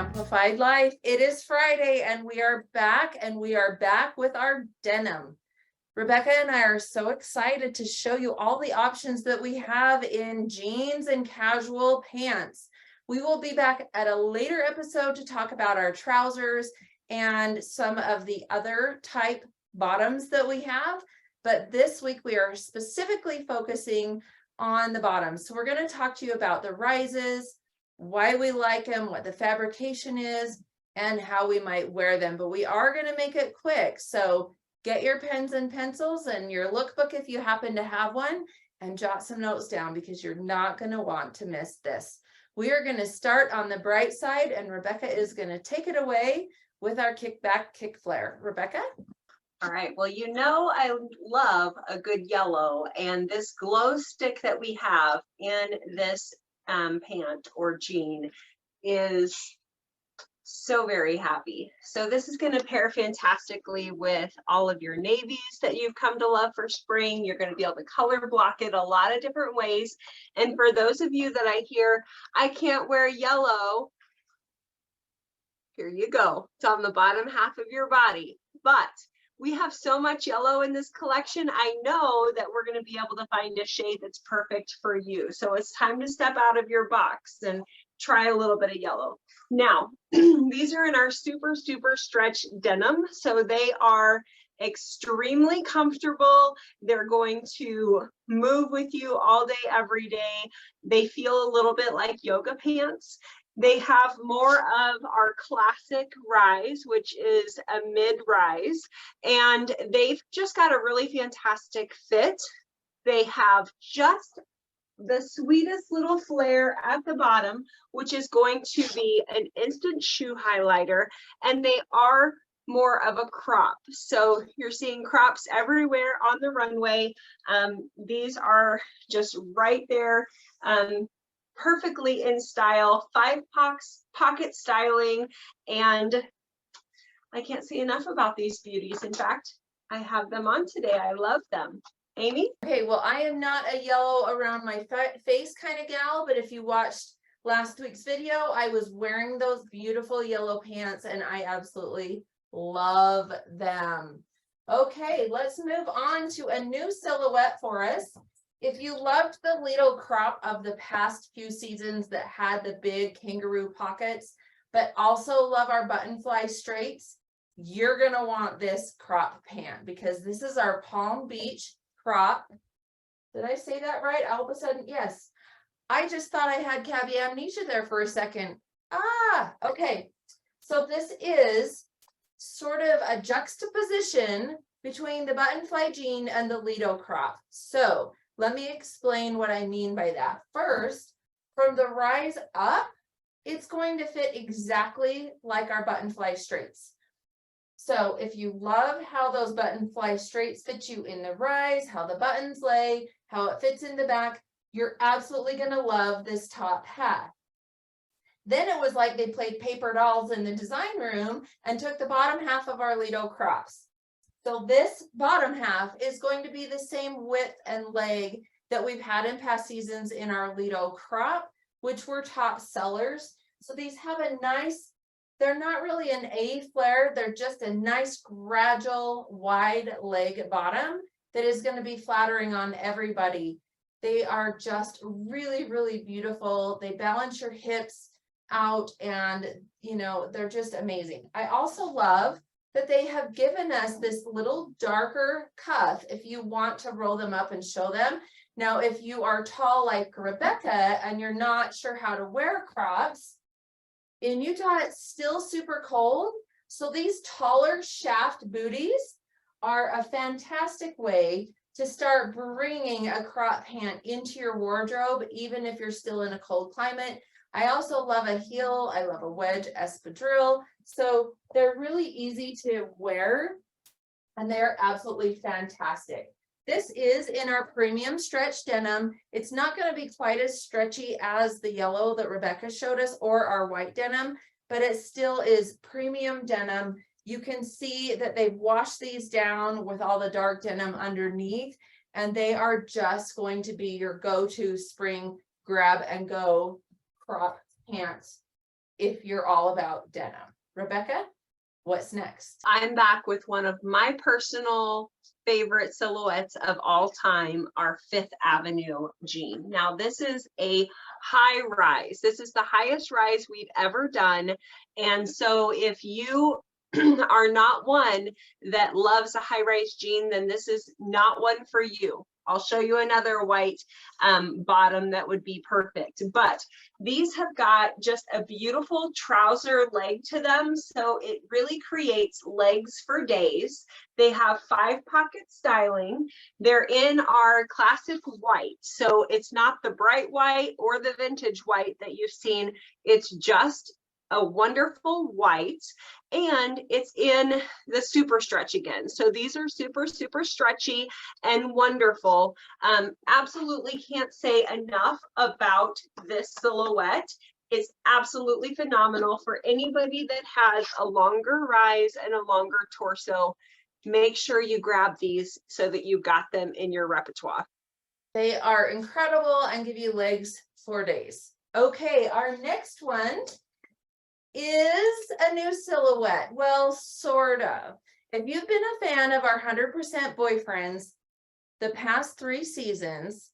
Amplified Life. It is Friday and we are back with our denim. Rebecca and I are so excited to show you all the options that we have in jeans and casual pants. We will be back at a later episode to talk about our trousers and some of the other type bottoms that we have. But this week we are specifically focusing on the bottoms. So we're going to talk to you about the rises, why we like them, what the fabrication is, and how we might wear them. But we are going to make it quick. So get your pens and pencils and your lookbook if you happen to have one, and jot some notes down because you're not going to want to miss this. We are going to start on the bright side, and Rebecca is going to take it away with our kickback kick flare. Rebecca? All right, well, you know I love a good yellow, and this glow stick that we have in this pant or jean is so very happy. So this is going to pair fantastically with all of your navies that you've come to love for spring. You're going to be able to color block it a lot of different ways. And for those of you that I hear, I can't wear yellow, here you go. It's on the bottom half of your body. But we have so much yellow in this collection. I know that we're going to be able to find a shade that's perfect for you. So it's time to step out of your box and try a little bit of yellow. Now, these are in our super stretch denim. So they are extremely comfortable. They're going to move with you all day, every day. They feel a little bit like yoga pants. They have more of our classic rise, which is a mid-rise, and they've just got a really fantastic fit. They have just the sweetest little flare at the bottom, which is going to be an instant shoe highlighter, and they are more of a crop. So you're seeing crops everywhere on the runway. These are just right there. Perfectly in style, 5 pocket styling, and I can't say enough about these beauties. In fact, I have them on today. I love them. Amy? Okay, well, I am not a yellow around my face kind of gal, but if you watched last week's video, I was wearing those beautiful yellow pants and I absolutely love them. Okay, let's move on to a new silhouette for us. If you loved the Lido crop of the past few seasons that had the big kangaroo pockets, but also love our button fly straights, you're going to want this crop pant because this is our Palm Beach crop. Did I say that right? All of a sudden, yes. I just thought I had cabbie amnesia there for a second. Okay. So this is sort of a juxtaposition between the button fly jean and the Lido crop. So let me explain what I mean by that. First, from the rise up, it's going to fit exactly like our button fly straights. So if you love how those button fly straights fit you in the rise, how the buttons lay, how it fits in the back, you're absolutely going to love this top half. Then it was like they played paper dolls in the design room and took the bottom half of our Lido crops. So this bottom half is going to be the same width and leg that we've had in past seasons in our Lido crop, which were top sellers. So these have a nice, they're not really an A flare, they're just a nice gradual wide leg bottom that is going to be flattering on everybody. They are just really beautiful. They balance your hips out and, you know, they're just amazing. I also love that they have given us this little darker cuff if you want to roll them up and show them. Now, if you are tall like Rebecca and you're not sure how to wear crops, in Utah, it's still super cold. So these taller shaft booties are a fantastic way to start bringing a crop pant into your wardrobe, even if you're still in a cold climate. I also love a heel. I love a wedge espadrille. So they're really easy to wear and they're absolutely fantastic. This is in our premium stretch denim. It's not going to be quite as stretchy as the yellow that Rebecca showed us or our white denim, but it still is premium denim. You can see that they've washed these down with all the dark denim underneath, and they are just going to be your go-to spring grab and go crop pants. if you're all about denim. Rebecca, what's next? I'm back with one of my personal favorite silhouettes of all time, our Fifth Avenue jean. Now, this is a high rise. This is the highest rise we've ever done. And so if you are not one that loves a high rise jean, then this is not one for you. I'll show you another white bottom that would be perfect. But these have got just a beautiful trouser leg to them. So it really creates legs for days. They have 5-pocket styling. They're in our classic white. So it's not the bright white or the vintage white that you've seen. It's just a wonderful white, and it's in the super stretch again. So these are super, super stretchy and wonderful. Absolutely can't say enough about this silhouette. It's absolutely phenomenal for anybody that has a longer rise and a longer torso. Make sure you grab these so that you've got them in your repertoire. They are incredible and give you legs for days. Okay, our next one is a new silhouette. Well, sort of. If you've been a fan of our 100% boyfriends the past 3 seasons,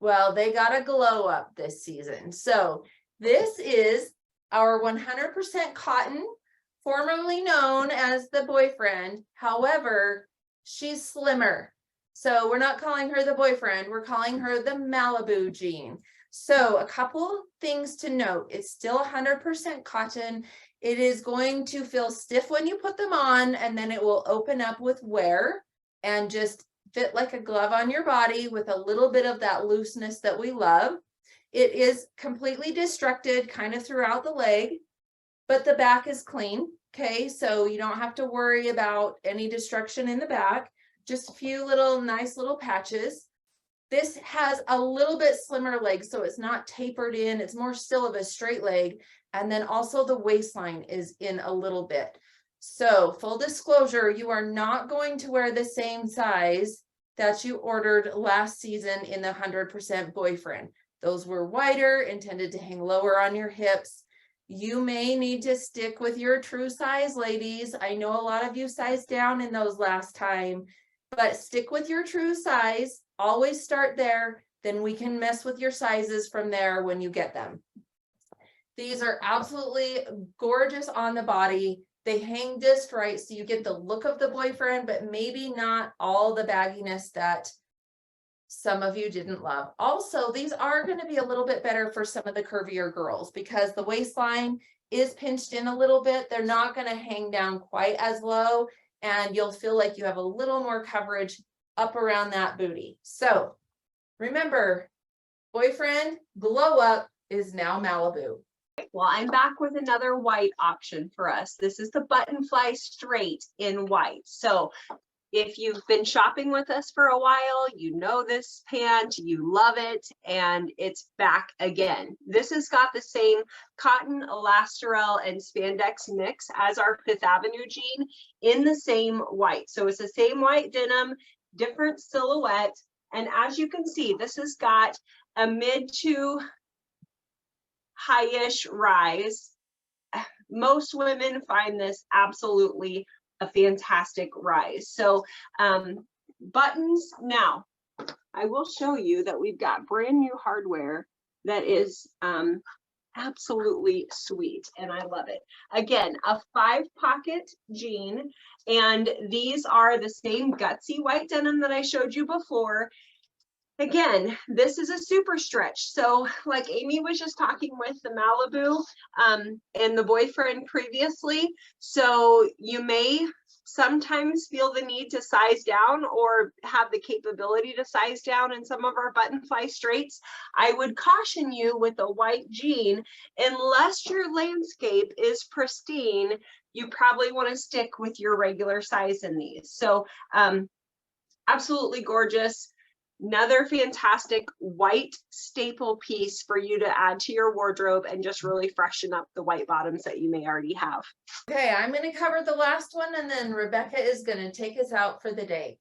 well, they got a glow up this season. So this is our 100% cotton, formerly known as the boyfriend. However, she's slimmer. So we're not calling her the boyfriend, we're calling her the Malibu jean. So a couple things to note. It's still 100% cotton. It is going to feel stiff when you put them on, and then it will open up with wear and just fit like a glove on your body with a little bit of that looseness that we love. It is completely destructed kind of throughout the leg, but the back is clean. Okay, so you don't have to worry about any destruction in the back. Just a few little nice little patches. This has a little bit slimmer leg, so it's not tapered in. It's more still of a straight leg. And then also the waistline is in a little bit. So full disclosure, you are not going to wear the same size that you ordered last season in the 100% boyfriend. Those were wider, intended to hang lower on your hips. You may need to stick with your true size, ladies. I know a lot of you sized down in those last time, but stick with your true size. Always start there, then we can mess with your sizes from there when you get them. These are absolutely gorgeous on the body. They hang just right, so you get the look of the boyfriend, but maybe not all the bagginess that some of you didn't love. Also, these are going to be a little bit better for some of the curvier girls because the waistline is pinched in a little bit. They're not going to hang down quite as low, and you'll feel like you have a little more coverage up around that booty. So remember, boyfriend glow up is now Malibu. Well, I'm back with another white option for us. This is the Buttonfly Straight in white. So if you've been shopping with us for a while, you know this pant, you love it, and it's back again. This has got the same cotton, elastarel, and spandex mix as our Fifth Avenue jean in the same white. So it's the same white denim, different silhouette. And as you can see, this has got a mid to high-ish rise. Most women find this absolutely a fantastic rise. So buttons, now I will show you that we've got brand new hardware that is absolutely sweet, and I love it. Again, a 5-pocket jean, and these are the same gutsy white denim that I showed you before. Again, this is a super stretch. So like Amy was just talking with the Malibu and the boyfriend previously. So you may sometimes feel the need to size down or have the capability to size down in some of our Buttonfly Straights. I would caution you with a white jean, unless your landscape is pristine, you probably want to stick with your regular size in these. So absolutely gorgeous. Another fantastic white staple piece for you to add to your wardrobe and just really freshen up the white bottoms that you may already have. Okay, I'm going to cover the last one, and then Rebecca is going to take us out for the day.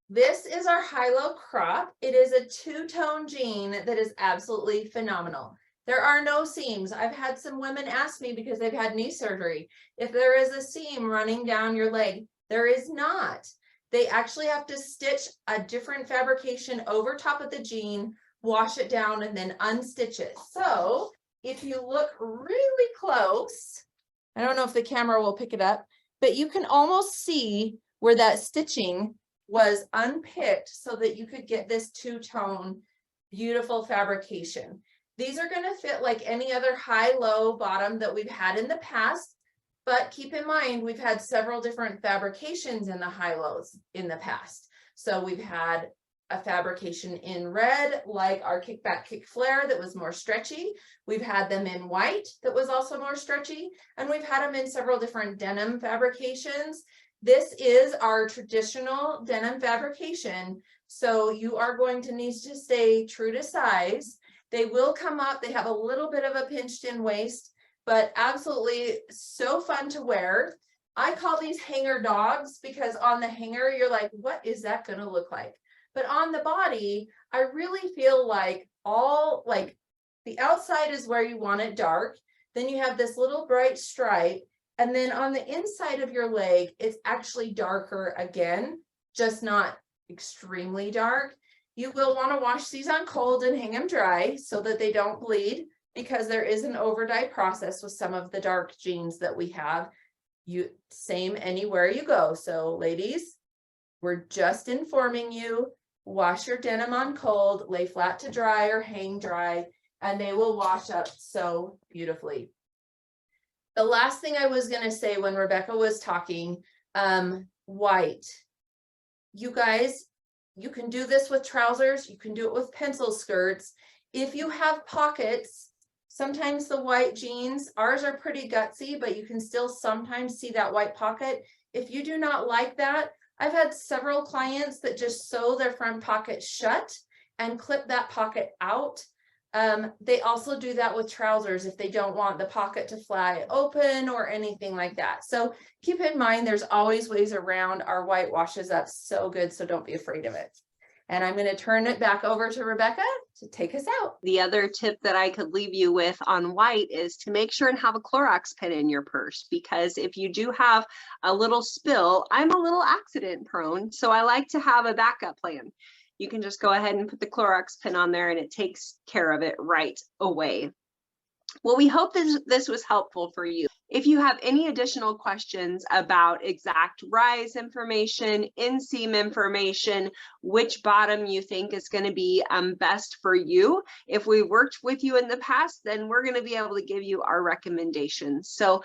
This is our high-low crop. It is a 2-tone jean that is absolutely phenomenal. There are no seams. I've had some women ask me because they've had knee surgery, if there is a seam running down your leg. There is not. They actually have to stitch a different fabrication over top of the jean, wash it down, and then unstitch it. So if you look really close, I don't know if the camera will pick it up, but you can almost see where that stitching was unpicked so that you could get this two-tone beautiful fabrication. These are going to fit like any other high-low bottom that we've had in the past, but keep in mind we've had several different fabrications in the high-lows in the past. So we've had a fabrication in red, like our kickback kick flare, that was more stretchy. We've had them in white that was also more stretchy, and we've had them in several different denim fabrications. This is our traditional denim fabrication, so you are going to need to stay true to size. They will come up, they have a little bit of a pinched in waist, but absolutely so fun to wear. I call these hanger dogs because on the hanger, you're like, what is that going to look like? But on the body, I really feel like the outside is where you want it dark. Then you have this little bright stripe. And then on the inside of your leg, it's actually darker again, just not extremely dark. You will want to wash these on cold and hang them dry so that they don't bleed, because there is an over dye process with some of the dark jeans that we have. Same anywhere you go. So ladies, we're just informing you, wash your denim on cold, lay flat to dry or hang dry, and they will wash up so beautifully. The last thing I was going to say when Rebecca was talking, white. You guys, you can do this with trousers. You can do it with pencil skirts. If you have pockets, sometimes the white jeans, ours are pretty gutsy, but you can still sometimes see that white pocket. If you do not like that, I've had several clients that just sew their front pocket shut and clip that pocket out. They also do that with trousers if they don't want the pocket to fly open or anything like that. So keep in mind, there's always ways around. Our white washes up so good, so don't be afraid of it. And I'm going to turn it back over to Rebecca to take us out. The other tip that I could leave you with on white is to make sure and have a Clorox pen in your purse, because if you do have a little spill, I'm a little accident prone, so I like to have a backup plan. You can just go ahead and put the Clorox pen on there and it takes care of it right away. Well, we hope this was helpful for you. If you have any additional questions about exact rise information, inseam information, which bottom you think is going to be best for you, if we worked with you in the past, then we're going to be able to give you our recommendations. So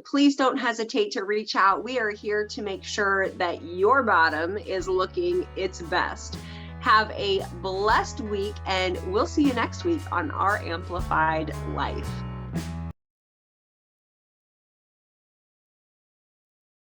please don't hesitate to reach out. We are here to make sure that your bottom is looking its best. Have a blessed week, and we'll see you next week on Our Amplified Life.